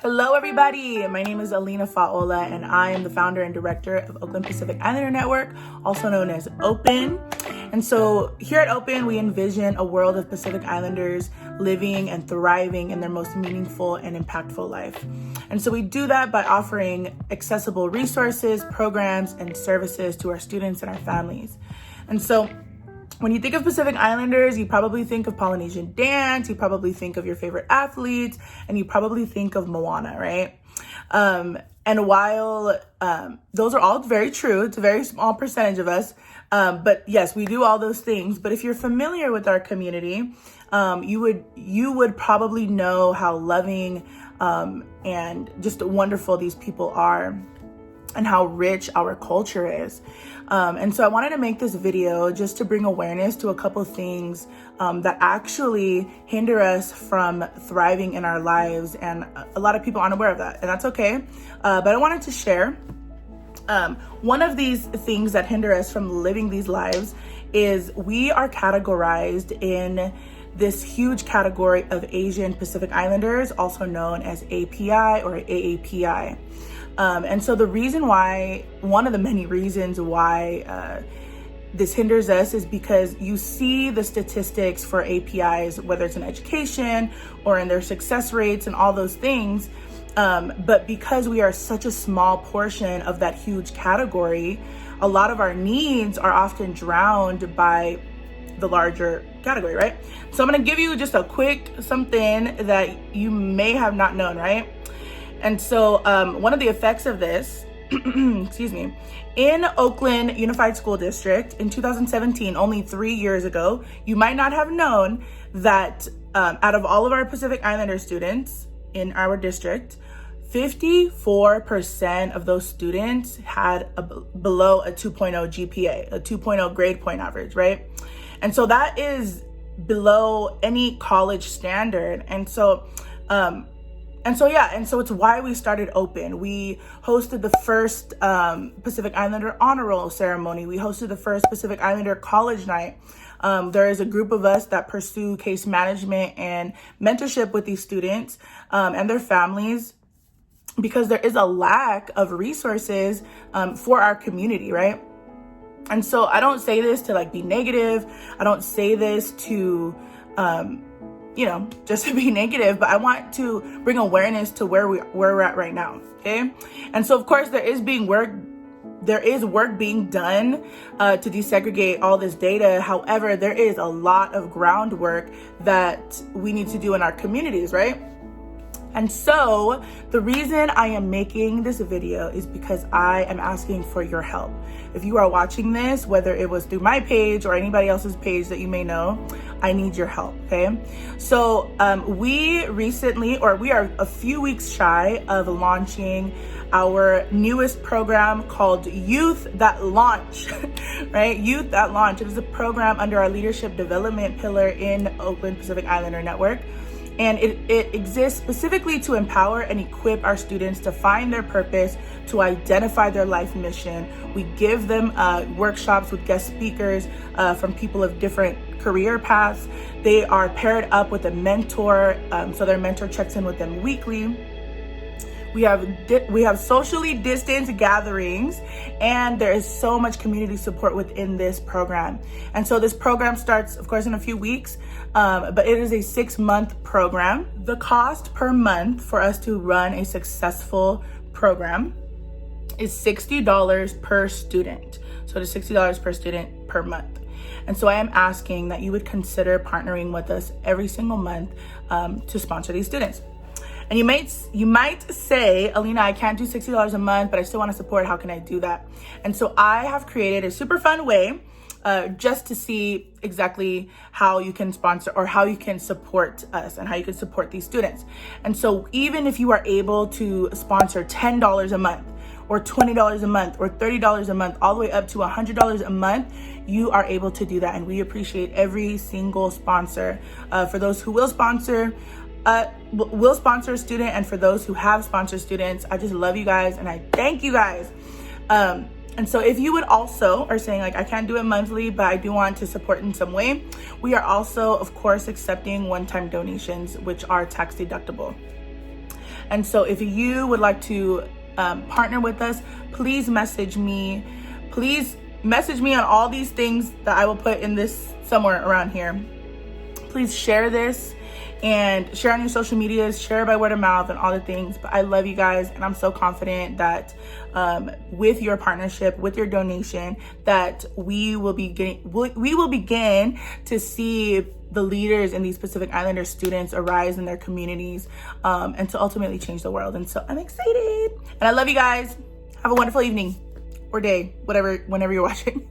Hello everybody, my name is Alina Faola and I am the founder and director of Oakland Pacific Islander Network, also known as OAKPIN. And so here at OAKPIN, we envision a world of Pacific Islanders living and thriving in their most meaningful and impactful life. And so we do that by offering accessible resources, programs, and services to our students and our families. And so when you think of Pacific Islanders, you probably think of Polynesian dance, you probably think of your favorite athletes, and you probably think of Moana, right? And while those are all very true, it's a very small percentage of us, but yes, we do all those things. But if you're familiar with our community, you would probably know how loving and just wonderful these people are, and how rich our culture is. And so I wanted to make this video just to bring awareness to a couple things that actually hinder us from thriving in our lives. And a lot of people aren't aware of that, and that's okay. But I wanted to share one of these things that hinder us from living these lives is we are categorized in this huge category of Asian Pacific Islanders, also known as API or AAPI. And so the reason why, one of the many reasons why this hinders us is because you see the statistics for APIs, whether it's in education or in their success rates and all those things. But because we are such a small portion of that huge category, a lot of our needs are often drowned by the larger category, right? So I'm gonna give you just a quick something that you may have not known, right? And so one of the effects of this, excuse me, in Oakland Unified School District in 2017, only 3 years ago, you might not have known that out of all of our Pacific Islander students in our district, 54% of those students had below a 2.0 GPA, a 2.0 grade point average, right? And so that is below any college standard. And so it's why we started OAKPIN. We hosted the first Pacific Islander honor roll ceremony. We hosted the first Pacific Islander college night. There is a group of us that pursue case management and mentorship with these students and their families, because there is a lack of resources for our community, right? And so I don't say this to be negative. I don't say this to just to be negative, but I want to bring awareness to where we're at right now, okay? And so of course there is work being done to desegregate all this data. However, there is a lot of groundwork that we need to do in our communities, right? And so the reason I am making this video is because I am asking for your help. If you are watching this, whether it was through my page or anybody else's page that you may know, I need your help, okay? So we are a few weeks shy of launching our newest program called Youth That Launch, right? Youth That Launch. It is a program under our leadership development pillar in Oakland Pacific Islander Network. And it exists specifically to empower and equip our students to find their purpose, to identify their life mission. We give them workshops with guest speakers from people of different career paths. They are paired up with a mentor, so their mentor checks in with them weekly. We have socially distanced gatherings, and there is so much community support within this program. And so this program starts, of course, in a few weeks, but it is a 6-month program. The cost per month for us to run a successful program is $60 per student. So it is $60 per student per month. And so I am asking that you would consider partnering with us every single month to sponsor these students. And you might say, Alina, I can't do $60 a month, but I still want to support. How can I do that? And so I have created a super fun way just to see exactly how you can sponsor or how you can support us and how you can support these students. And so even if you are able to sponsor $10 a month or $20 a month or $30 a month, all the way up to $100 a month, you are able to do that. And we appreciate every single sponsor. For those who will sponsor a student, and for those who have sponsored students, I just love you guys and I thank you guys. And so if you would also are saying I can't do it monthly, but I do want to support in some way, we are also, of course, accepting one-time donations, which are tax deductible. And so if you would like to partner with us, please message me. Please message me on all these things that I will put in this somewhere around here. Please share this and share on your social medias, share by word of mouth and all the things. But I love you guys, and I'm so confident that with your partnership, with your donation, that we will begin to see the leaders in these Pacific Islander students arise in their communities, and to ultimately change the world. And so I'm excited, and I love you guys. Have a wonderful evening or day, whenever you're watching.